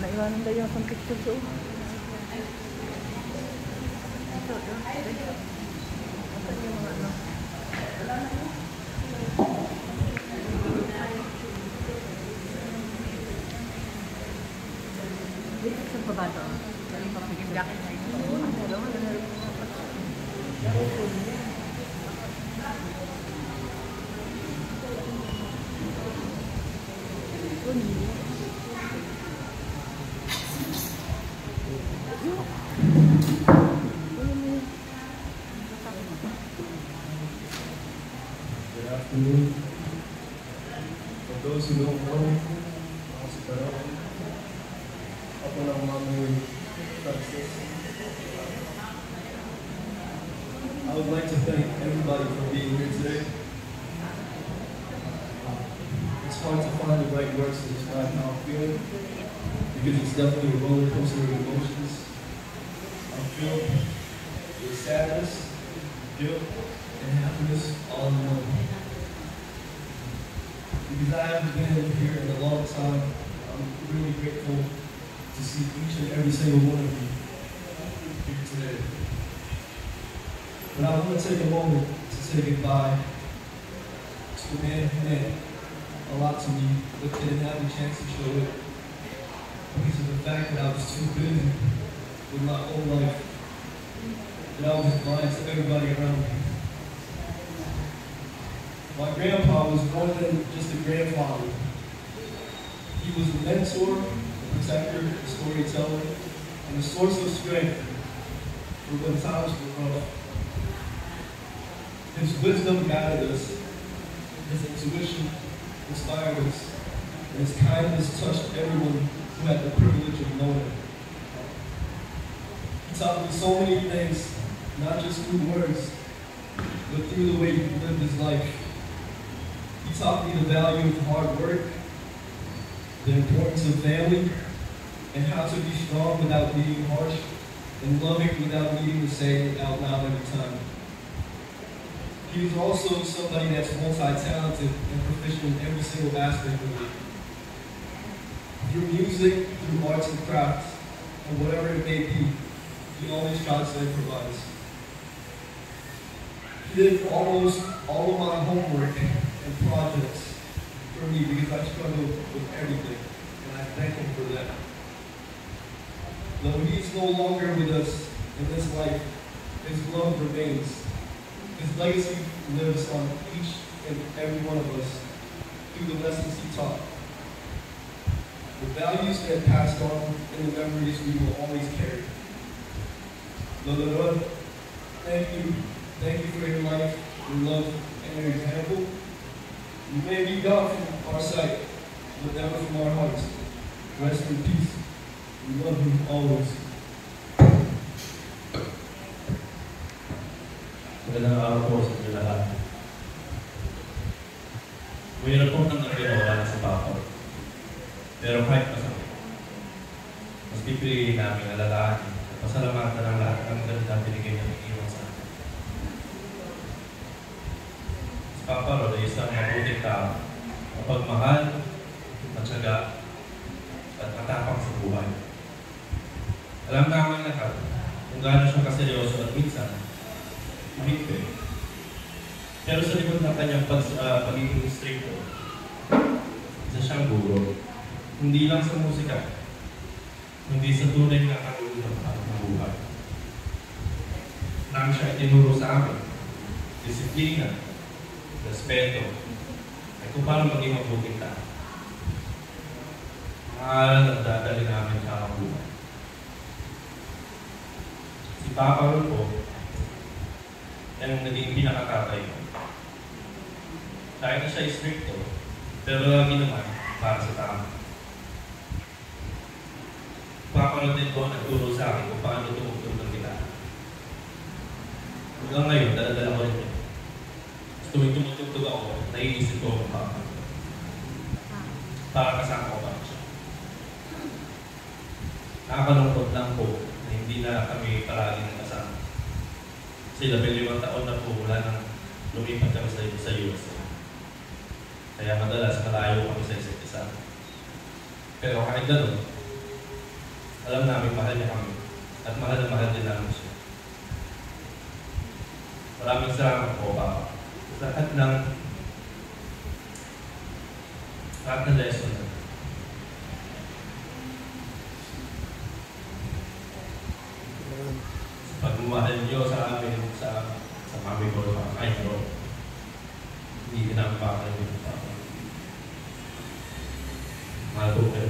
Naiwanan daw yung isang picture doon. Asan yung mga ano? Wala na yun. Dito sa baba doon. Galing pa maging jacket na ito. Oo, ang dalawa. Good afternoon. For those who don't know, ako si Carl. Ako lang Mami Francis. I would like to thank everybody for being here today. It's hard to find the right words to describe how I'm feeling, because it's definitely a roller coaster of emotions. I'm filled with sadness, guilt, and happiness all in one. Because I haven't been here in a long time, I'm really grateful to see each and every single one of you here today. But I want to take a moment to say goodbye to a man who meant a lot to me, but didn't have a chance to show it because of the fact that I was too busy with my own life, that I was blind to everybody around me. My grandpa was more than just a grandfather. He was a mentor, a protector, a storyteller, and a source of strength for when times were rough. His wisdom guided us, his intuition inspired us, and his kindness touched everyone who had the privilege of knowing him. He taught me so many things, not just through words, but through the way he lived his life. He taught me the value of hard work, the importance of family, and how to be strong without being harsh, and loving without needing to say it out loud every time. He was also somebody that's multi-talented and proficient in every single aspect of it. Through music, through arts and crafts, and whatever it may be, he always tries to improvise. He did almost all of my homework and projects for me because I struggled with everything, and I thank him for that. Though he's no longer with us in this life, his love remains. His legacy lives on each and every one of us through the lessons he taught. The values that passed on and the memories we will always carry. Lord, thank you. Thank you for your life, your love, and your example. You may be gone from our sight, but never from our hearts. Rest in peace. We love you always. Magandang araw po sa inyo lahat. Mayroon po nang nagpinawala sa Papa. Pero kahit masakit, mas pipiliin namin alalahanin at pasalamatan ang lahat ng ganda binigay niya ng iwan sa akin. Si Papa Rod ay isang mabuting tao, mapagmahal, matyaga, at matapang sa buhay. Alam namin lahat kung gaano siya kaseryoso at minsan, mahigpit. Pero sa likod ng kanyang pagiging stricto, isa siyang guro. Hindi lang sa musika, hindi sa tunay na katulong ng buhay. Nang siya itinuro sa amin, disiplina, respeto, ay kung paano maging mabuting tao. Maaral ang dadali namin sa ang buhay. Si Papa Rod po, yan ang naging pinakatatay ko. Kahit na siya stricto, pero lagi naman para sa tama. Papa Rod din po nagturo sa akin kung paano tumugtog ng gitara. Hanggang ngayon, dala-dala ko rin yun. Tuwing tumutugtog ako, naiisip ko kung Papa. Para kasama ko pa siya. Nakakalungkot lang po na hindi na kami palaging kasama. Kasi 15 taon na po wala nang lumipat kami sa USA. Kaya madalas malayo kami sa isa't isa. Pero kahit gano'n, Alam namin mahal niya kami. At mahal na mahal din namin siya. Maraming salamat po, Papa. Lahat ng lesson na. Pagmamahal niyo sa amin, sa mami ko, sa kahit ko, hindi ginagawa kayo, Papa. Mahal po kayo.